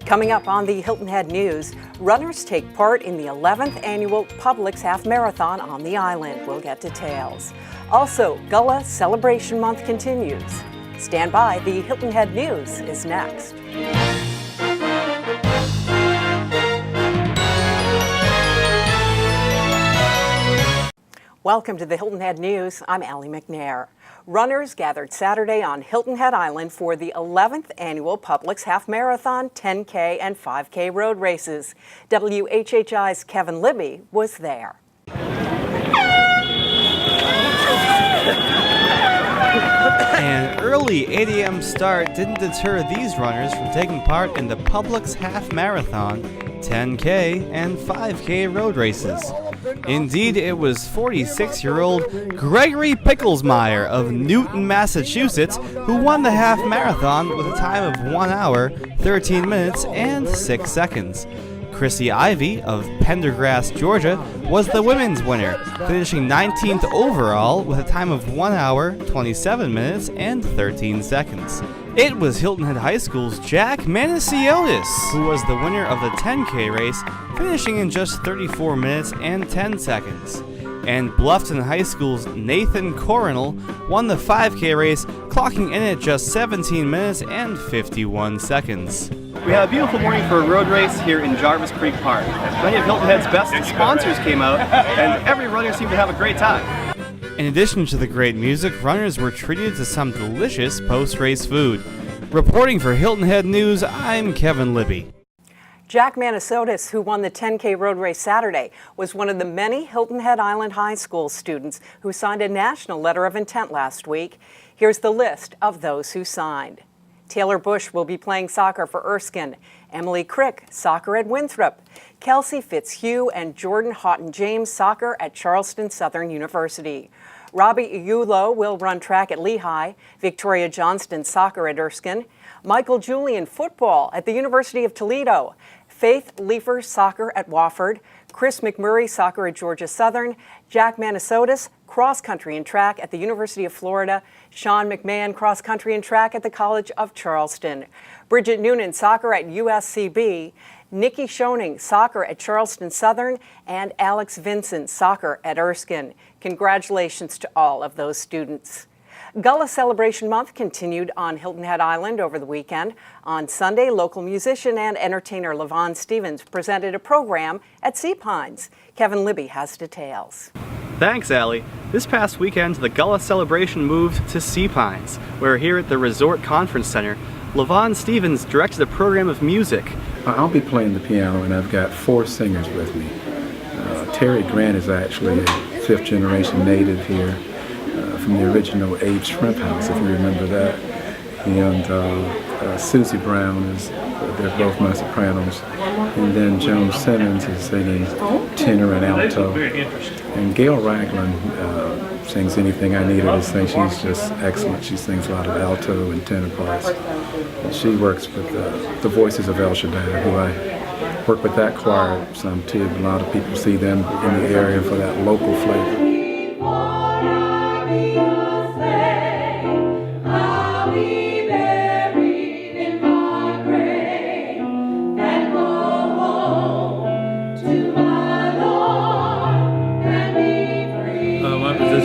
Coming up on the Hilton Head News, runners take part in the 11th annual Publix Half Marathon on the island. We'll get details. Also, Gullah Celebration Month continues. Stand by, the Hilton Head News is next. Welcome to the Hilton Head News. I'm McNair. Runners gathered Saturday on Hilton Head Island for the 11th annual Publix Half Marathon, 10K, and 5K road races. WHHI's Kevin Libby was there. An early 8 a.m. start didn't deter these runners from taking part in the Publix Half Marathon, 10K, and 5K road races. Indeed, it was 46-year-old Gregory Picklesmeyer of Newton, Massachusetts, who won the half marathon with a time of 1 hour, 13 minutes, and 6 seconds. Chrissy Ivy of Pendergrass, Georgia, was the women's winner, finishing 19th overall with a time of 1 hour, 27 minutes, and 13 seconds. It was Hilton Head High School's Jack Manasiotis who was the winner of the 10K race, finishing in just 34 minutes and 10 seconds. And Bluffton High School's Nathan Coronel won the 5K race, clocking in at just 17 minutes and 51 seconds. We have a beautiful morning for a road race here in Jarvis Creek Park. Many of Hilton Head's best sponsors came out, and every runner seemed to have a great time. In addition to the great music, runners were treated to some delicious post-race food. Reporting for Hilton Head News, I'm Kevin Libby. Jack Manasiotis, who won the 10K road race Saturday, was one of the many Hilton Head Island High School students who signed a national letter of intent last week. Here's the list of those who signed. Taylor Bush will be playing soccer for Erskine. Emily Crick, soccer at Winthrop. Kelsey Fitzhugh and Jordan Houghton-James, soccer at Charleston Southern University. Robbie Iulo will run track at Lehigh. Victoria Johnston, soccer at Erskine. Michael Julian, football at the University of Toledo. Faith Leifer, soccer at Wofford. Chris McMurray, soccer at Georgia Southern. Jack Manasiotis, cross country and track at the University of Florida. Sean McMahon, cross country and track at the College of Charleston. Bridget Noonan, soccer at USCB. Nikki Schoening, soccer at Charleston Southern, and Alex Vincent, soccer at Erskine. Congratulations to all of those students. Gullah Celebration Month continued on Hilton Head Island over the weekend. On Sunday, local musician and entertainer Levon Stevens presented a program at Sea Pines. Kevin Libby has details. Thanks, Allie. This past weekend, the Gullah celebration moved to Sea Pines, where here at the Resort Conference Center, Levon Stevens directed a program of music. I'll be playing the piano, and I've got 4 singers with me. Terry Grant is actually a 5th-generation native here from the original Abe Shrimp House, if you remember that. And Susie Brown they're both my sopranos. And then Joan Simmons is singing tenor and alto. And Gail Ragland sings anything I need her to sing. She's just excellent. She sings a lot of alto and tenor parts. And she works with the voices of El Shaddai, who I work with that choir some too. A lot of people see them in the area for that local flavor.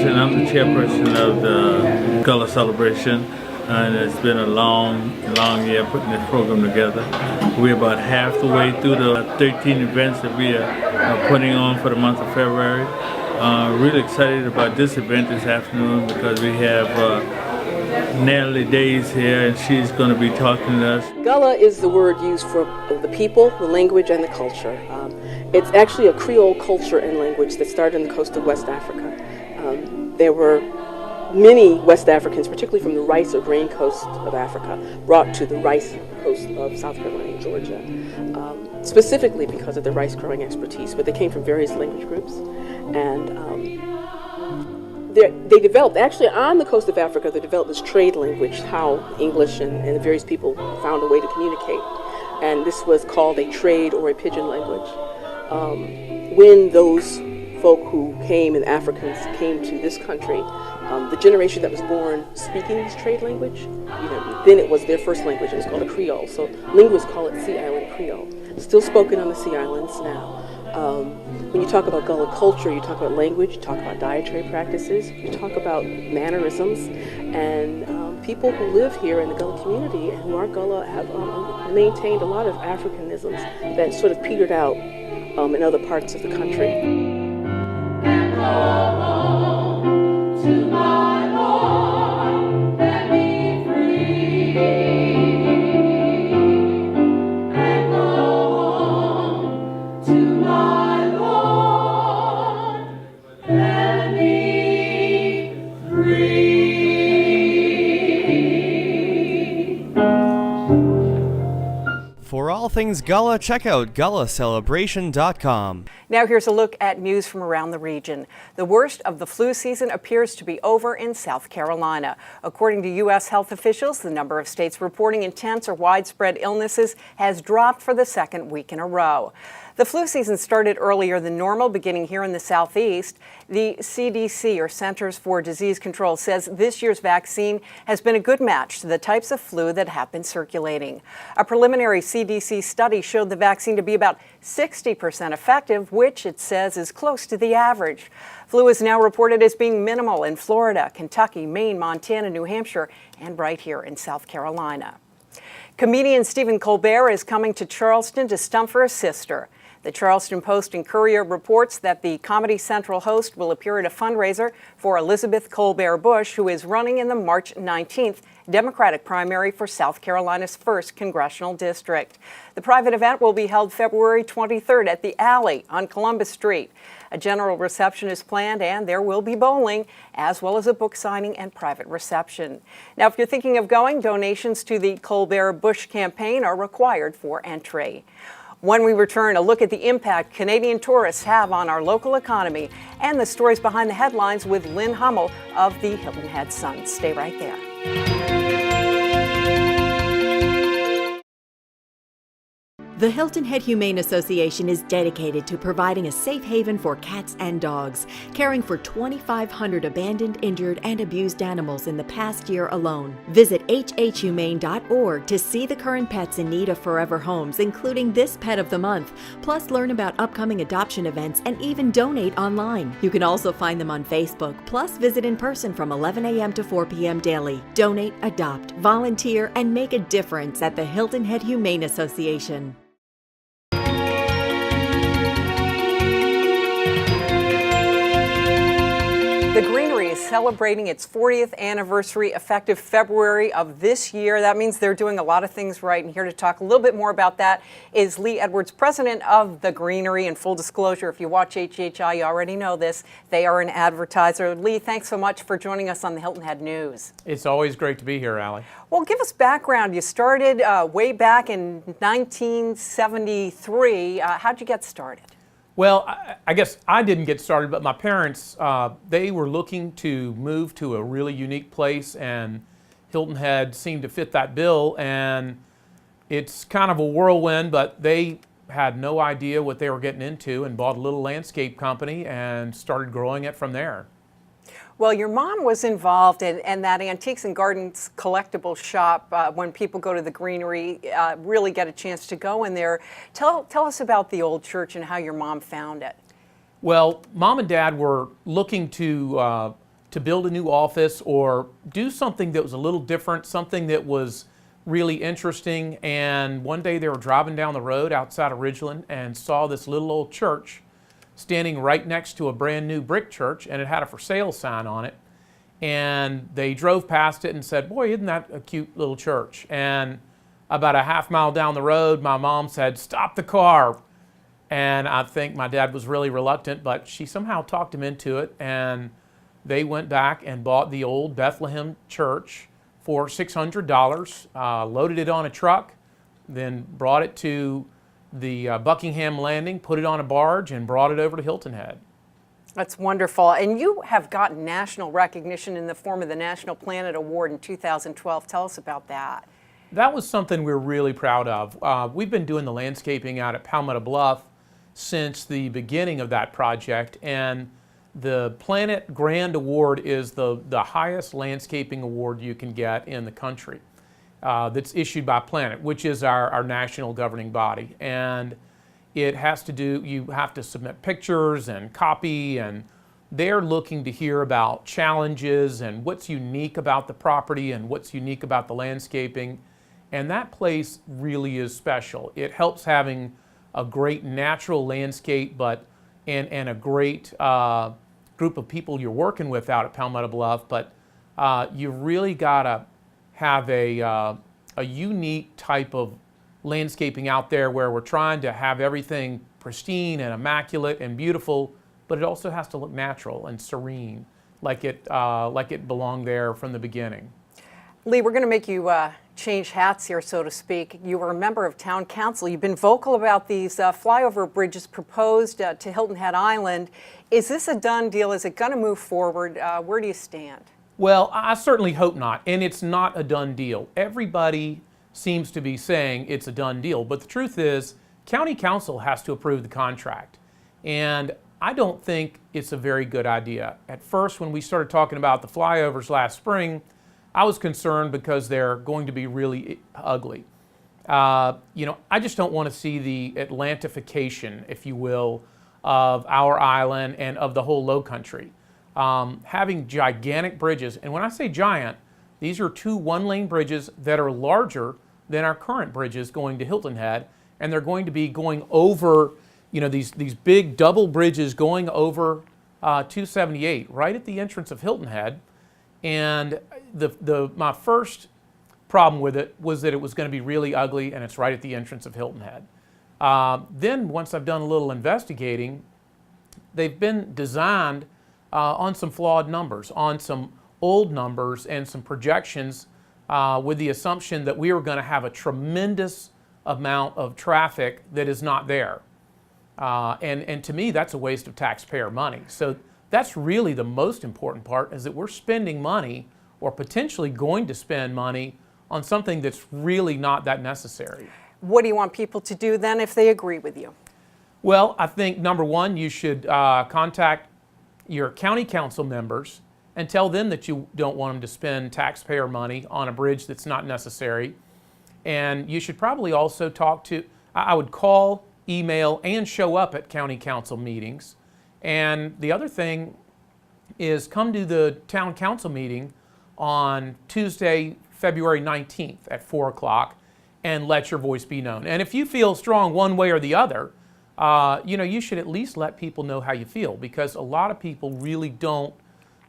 I'm the chairperson of the Gullah Celebration, and it's been a long year putting this program together. We're about half the way through the 13 events that we are putting on for the month of February. Really excited about this event this afternoon because we have Natalie Days here, and she's going to be talking to us. Gullah is the word used for the people, the language, and the culture. It's actually a Creole culture and language that started on the coast of West Africa. There were many West Africans, particularly from the rice or grain coast of Africa, brought to the rice coast of South Carolina and Georgia, specifically because of their rice growing expertise, but they came from various language groups. And they developed, actually on the coast of Africa, they developed this trade language, how English and the various people found a way to communicate. And this was called a trade or a pidgin language. When those folk who came and Africans came to this country, the generation that was born speaking this trade language, then it was their first language. It was called a Creole. So linguists call it Sea Island Creole. Still spoken on the Sea Islands now. When you talk about Gullah culture, you talk about language, you talk about dietary practices, you talk about mannerisms, and people who live here in the Gullah community and who are Gullah have maintained a lot of Africanisms that sort of petered out in other parts of the country. To my Lord, let me free, and go home to my Lord, let me free. For all things Gullah, check out GullahCelebration.com. Now here's a look at news from around the region. The worst of the flu season appears to be over in South Carolina. According to U.S. health officials, the number of states reporting intense or widespread illnesses has dropped for the second week in a row. The flu season started earlier than normal, beginning here in the southeast. The CDC, or Centers for Disease Control, says this year's vaccine has been a good match to the types of flu that have been circulating. A preliminary CDC study showed the vaccine to be about 60% effective, which it says is close to the average. Flu is now reported as being minimal in Florida, Kentucky, Maine, Montana, New Hampshire, and right here in South Carolina. Comedian Stephen Colbert is coming to Charleston to stump for his sister. The Charleston Post and Courier reports that the Comedy Central host will appear at a fundraiser for Elizabeth Colbert Bush, who is running in the March 19th Democratic primary for South Carolina's 1st congressional district. The private event will be held February 23rd at the Alley on Columbus Street. A general reception is planned, and there will be bowling, as well as a book signing and private reception. Now, if you're thinking of going, donations to the Colbert Bush campaign are required for entry. When we return, a look at the impact Canadian tourists have on our local economy and the stories behind the headlines with Lynne Hummell of the Hilton Head Sun. Stay right there. The Hilton Head Humane Association is dedicated to providing a safe haven for cats and dogs, caring for 2,500 abandoned, injured, and abused animals in the past year alone. Visit HHHumane.org to see the current pets in need of forever homes, including this Pet of the Month, plus learn about upcoming adoption events and even donate online. You can also find them on Facebook, plus visit in person from 11 a.m. to 4 p.m. daily. Donate, adopt, volunteer, and make a difference at the Hilton Head Humane Association. The Greenery is celebrating its 40th anniversary effective February of this year. That means they're doing a lot of things right. And here to talk a little bit more about that is Lee Edwards, president of the Greenery. And full disclosure, if you watch HHI, you already know this. They are an advertiser. Lee, thanks so much for joining us on the Hilton Head News. It's always great to be here, Allie. Well, give us background. You started way back in 1973. How'd you get started? Well, I guess I didn't get started, but my parents, they were looking to move to a really unique place, and Hilton Head seemed to fit that bill, and it's kind of a whirlwind, but they had no idea what they were getting into and bought a little landscape company and started growing it from there. Well, your mom was involved in that Antiques and Gardens collectible shop. When people go to the Greenery, really get a chance to go in there. Tell us about the old church and how your mom found it. Well, Mom and Dad were looking to build a new office or do something that was a little different, something that was really interesting. And one day they were driving down the road outside of Ridgeland and saw this little old church standing right next to a brand new brick church, and it had a for sale sign on it. And they drove past it and said, "Boy, isn't that a cute little church?" And about a half mile down the road, my mom said, "Stop the car." And I think my dad was really reluctant, but she somehow talked him into it, and they went back and bought the old Bethlehem church for $600, loaded it on a truck, then brought it to the Buckingham Landing, put it on a barge, and brought it over to Hilton Head. That's wonderful. And you have gotten national recognition in the form of the National Planet Award in 2012. Tell us about that. That was something we're really proud of. We've been doing the landscaping out at Palmetto Bluff since the beginning of that project, and the Planet Grand Award is the highest landscaping award you can get in the country. That's issued by Planet, which is our national governing body. And it has to do, you have to submit pictures and copy, and they're looking to hear about challenges and what's unique about the property and what's unique about the landscaping. And that place really is special. It helps having a great natural landscape, and a great group of people you're working with out at Palmetto Bluff, but you really gotta have a unique type of landscaping out there where we're trying to have everything pristine and immaculate and beautiful, but it also has to look natural and serene, like it belonged there from the beginning. Lee, we're going to make you change hats here, so to speak. You were a member of town council. You've been vocal about these flyover bridges proposed to Hilton Head Island. Is this a done deal? Is it going to move forward? Where do you stand? Well, I certainly hope not, and it's not a done deal. Everybody seems to be saying it's a done deal, but the truth is, county council has to approve the contract, and I don't think it's a very good idea. At first, when we started talking about the flyovers last spring, I was concerned because they're going to be really ugly. I just don't want to see the Atlantification, if you will, of our island and of the whole low country. Having gigantic bridges, and when I say giant, these are 2 one-lane bridges that are larger than our current bridges going to Hilton Head, and they're going to be going over, these big double bridges going over 278 right at the entrance of Hilton Head. And my first problem with it was that it was going to be really ugly, and it's right at the entrance of Hilton Head. Then once I've done a little investigating, they've been designed on some flawed numbers, on some old numbers and some projections with the assumption that we were going to have a tremendous amount of traffic that is not there. And to me, that's a waste of taxpayer money. So that's really the most important part, is that we're spending money, or potentially going to spend money, on something that's really not that necessary. What do you want people to do then if they agree with you? Well, I think number one, you should contact your county council members and tell them that you don't want them to spend taxpayer money on a bridge that's not necessary. And you should probably also I would call, email, and show up at county council meetings. And the other thing is, come to the town council meeting on Tuesday, February 19th at 4 o'clock, and let your voice be known. And if you feel strong one way or the other, you should at least let people know how you feel, because a lot of people really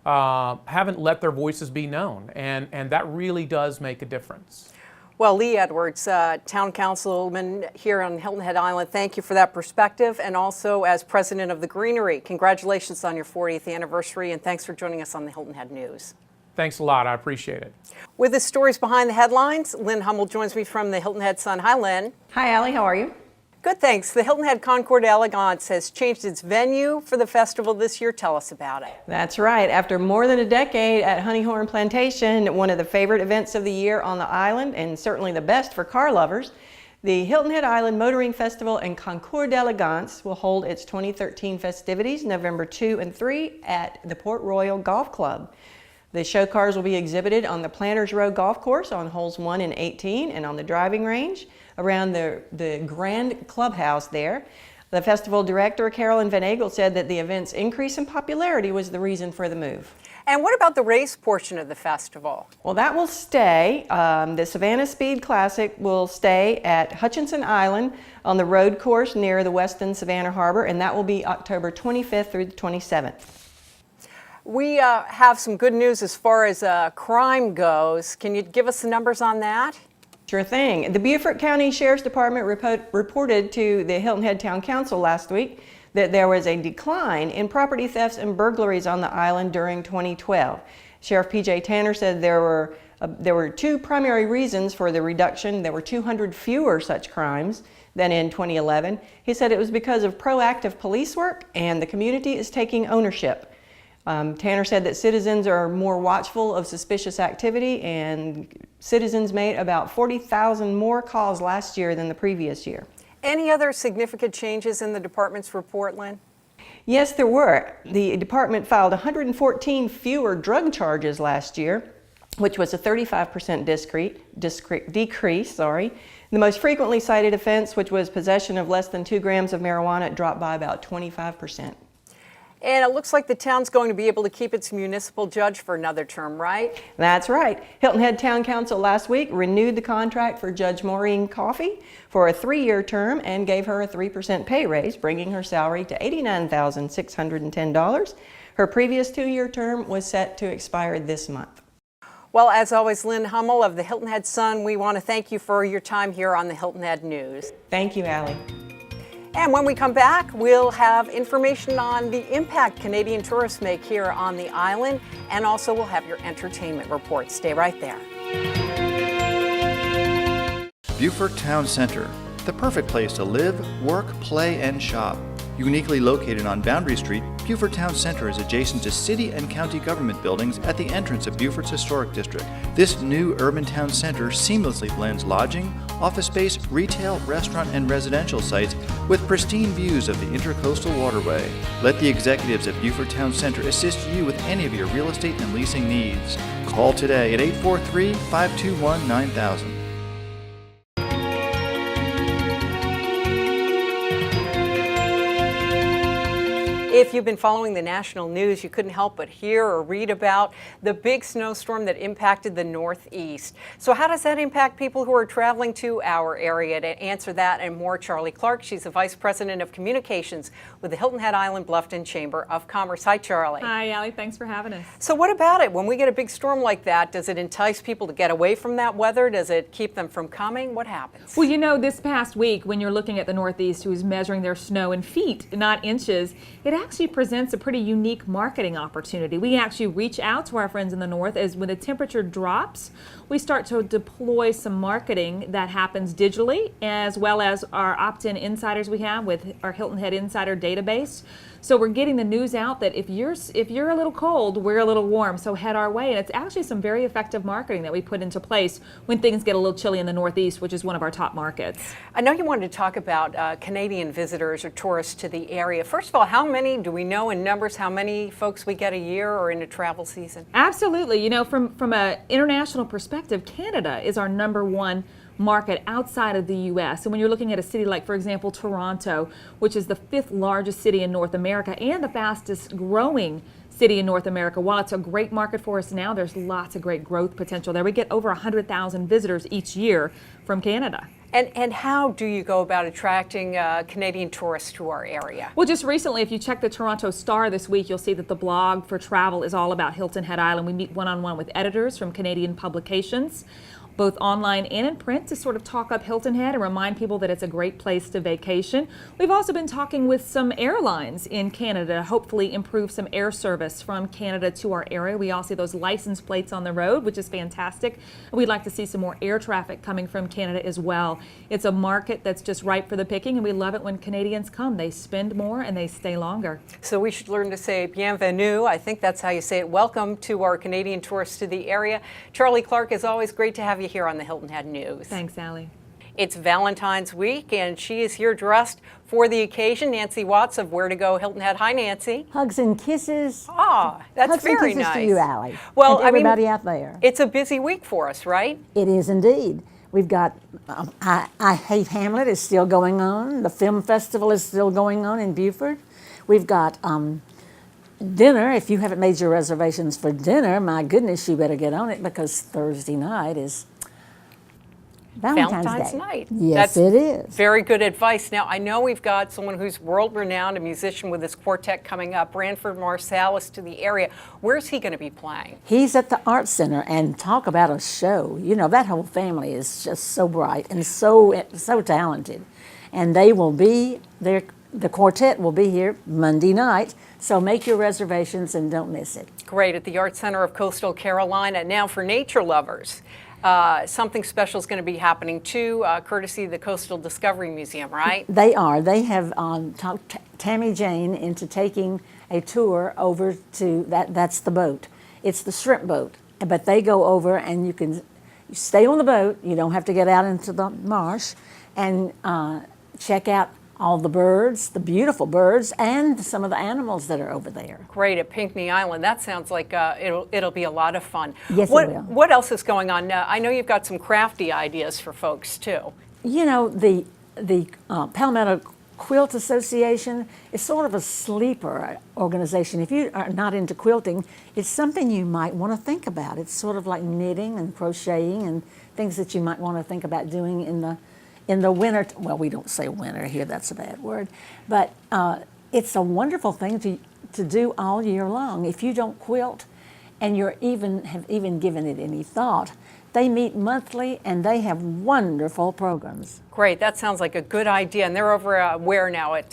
haven't let their voices be known, and that really does make a difference. Well, Lee Edwards, town councilman here on Hilton Head Island, thank you for that perspective, and also as president of the Greenery, congratulations on your 40th anniversary, and thanks for joining us on the Hilton Head News. Thanks a lot, I appreciate it. With the stories behind the headlines, Lynne Hummell joins me from the Hilton Head Sun. Hi, Lynne. Hi, Allie, how are you? Good, thanks. The Hilton Head Concord Elegance has changed its venue for the festival this year. Tell us about it. That's right. After more than a decade at Honeyhorn Plantation, one of the favorite events of the year on the island, and certainly the best for car lovers, the Hilton Head Island Motoring Festival and Concord Elegance will hold its 2013 festivities November 2 and 3 at the Port Royal Golf Club. The show cars will be exhibited on the Planters Row Golf Course on holes 1 and 18, and on the driving range around the Grand Clubhouse there. The festival director, Carolyn Van Egel, said that the event's increase in popularity was the reason for the move. And what about the race portion of the festival? Well, that will stay. The Savannah Speed Classic will stay at Hutchinson Island on the road course near the Weston Savannah Harbor, and that will be October 25th through the 27th. We have some good news as far as crime goes. Can you give us the numbers on that? Sure thing. The Beaufort County Sheriff's Department reported to the Hilton Head Town Council last week that there was a decline in property thefts and burglaries on the island during 2012. Sheriff P.J. Tanner said there were 2 primary reasons for the reduction. There were 200 fewer such crimes than in 2011. He said it was because of proactive police work, and the community is taking ownership. Tanner said that citizens are more watchful of suspicious activity, and citizens made about 40,000 more calls last year than the previous year. Any other significant changes in the department's report, Lynne? Yes, there were. The department filed 114 fewer drug charges last year, which was a 35% decrease. The most frequently cited offense, which was possession of less than 2 grams of marijuana, dropped by about 25%. And it looks like the town's going to be able to keep its municipal judge for another term, right? That's right. Hilton Head Town Council last week renewed the contract for Judge Maureen Coffey for a 3-year term and gave her a 3% pay raise, bringing her salary to $89,610. Her previous 2-year term was set to expire this month. Well, as always, Lynne Hummell of the Hilton Head Sun, we want to thank you for your time here on the Hilton Head News. Thank you, Allie. And when we come back, we'll have information on the impact Canadian tourists make here on the island, and also we'll have your entertainment report. Stay right there. Beaufort Town Center, the perfect place to live, work, play, and shop. Uniquely located on Boundary Street, Beaufort Town Center is adjacent to city and county government buildings at the entrance of Beaufort's historic district. This new urban town center seamlessly blends lodging, office space, retail, restaurant, and residential sites with pristine views of the Intercoastal Waterway. Let the executives at Beaufort Town Center assist you with any of your real estate and leasing needs. Call today at 843-521-9000. If you've been following the national news, you couldn't help but hear or read about the big snowstorm that impacted the Northeast. So how does that impact people who are traveling to our area? To answer that and more, Charlie Clark. She's the Vice President of Communications with the Hilton Head Island Bluffton Chamber of Commerce. Hi, Charlie. Hi, Allie. Thanks for having us. So what about it? When we get a big storm like that, does it entice people to get away from that weather? Does it keep them from coming? What happens? Well, you know, this past week, when you're looking at the Northeast, who's measuring their snow in feet, not inches, it actually presents a pretty unique marketing opportunity. We actually reach out to our friends in the North as when the temperature drops, we start to deploy some marketing that happens digitally, as well as our opt-in insiders we have with our Hilton Head Insider database. So we're getting the news out that if you're a little cold, we're a little warm, so head our way. And it's actually some very effective marketing that we put into place when things get a little chilly in the Northeast, which is one of our top markets. I know you wanted to talk about Canadian visitors or tourists to the area. First of all, how many do we know in numbers, how many folks we get a year or in a travel season? Absolutely. You know, from an international perspective, Canada is our #1 market outside of the U.S. And when you're looking at a city like, for example, Toronto, which is the 5th largest city in North America and the fastest growing city in North America, while it's a great market for us now, there's lots of great growth potential there. We get over 100,000 visitors each year from Canada. And how do you go about attracting Canadian tourists to our area? Well, just recently, if you check the Toronto Star this week, you'll see that the blog for travel is all about Hilton Head Island. We meet one-on-one with editors from Canadian publications, both online and in print, to sort of talk up Hilton Head and remind people that it's a great place to vacation. We've also been talking with some airlines in Canada to hopefully improve some air service from Canada to our area. We all see those license plates on the road, which is fantastic. We'd like to see some more air traffic coming from Canada as well. It's a market that's just ripe for the picking, and we love it when Canadians come. They spend more and they stay longer. So we should learn to say bienvenue. I think that's how you say it. Welcome to our Canadian tourists to the area. Charlie Clark, is always great to have you here on the Hilton Head News. Thanks, Allie. It's Valentine's week, and she is here dressed for the occasion. Nancy Watts of Where to Go Hilton Head. Hi, Nancy. Hugs and kisses. Ah, that's Hugs very and kisses nice. to you, Allie. Well, and everybody out there. It's a busy week for us, right? It is indeed. We've got I Hate Hamlet is still going on. The film festival is still going on in Beaufort. We've got dinner. If you haven't made your reservations for dinner, my goodness, you better get on it, because Thursday night is Valentine's Day. Night. Yes, That's it is. Very good advice. Now, I know we've got someone who's world-renowned, a musician with his quartet coming up, Branford Marsalis, to the area. Where's he going to be playing? He's at the Art Center, and talk about a show. You know, that whole family is just so bright and so talented. And they will be there. The quartet will be here Monday night, so make your reservations and don't miss it. Great, at the Art Center of Coastal Carolina. Now, for nature lovers, something special is going to be happening too, courtesy of the Coastal Discovery Museum, right? They are. They have talked Tammy Jane into taking a tour over to that's the boat. It's the shrimp boat, but they go over and you stay on the boat. You don't have to get out into the marsh, and check out all the birds, the beautiful birds, and some of the animals that are over there. Great, at Pinckney Island. That sounds like it'll be a lot of fun. Yes, it will. What else is going on? I know you've got some crafty ideas for folks too. You know, the Palmetto Quilt Association is sort of a sleeper organization. If you are not into quilting, it's something you might want to think about. It's sort of like knitting and crocheting and things that you might want to think about doing in the winter. Well, we don't say winter here, that's a bad word, but it's a wonderful thing to do all year long. If you don't quilt and have even given it any thought, they meet monthly and they have wonderful programs. Great, that sounds like a good idea. And they're over where now, at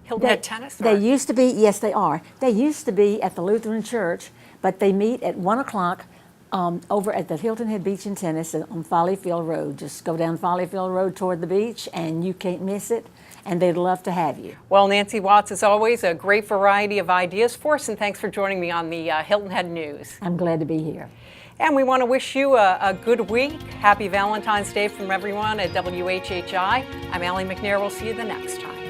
Hilton Head Tennis? They used to be, yes they are. They used to be at the Lutheran Church, but they meet at 1 o'clock over at the Hilton Head Beach and Tennis on Follyfield Road. Just go down Follyfield Road toward the beach and you can't miss it, and they'd love to have you. Well, Nancy Watts, as always, a great variety of ideas for us, and thanks for joining me on the Hilton Head News. I'm glad to be here. And we want to wish you a good week. Happy Valentine's Day from everyone at WHHI. I'm Allie McNair. We'll see you the next time.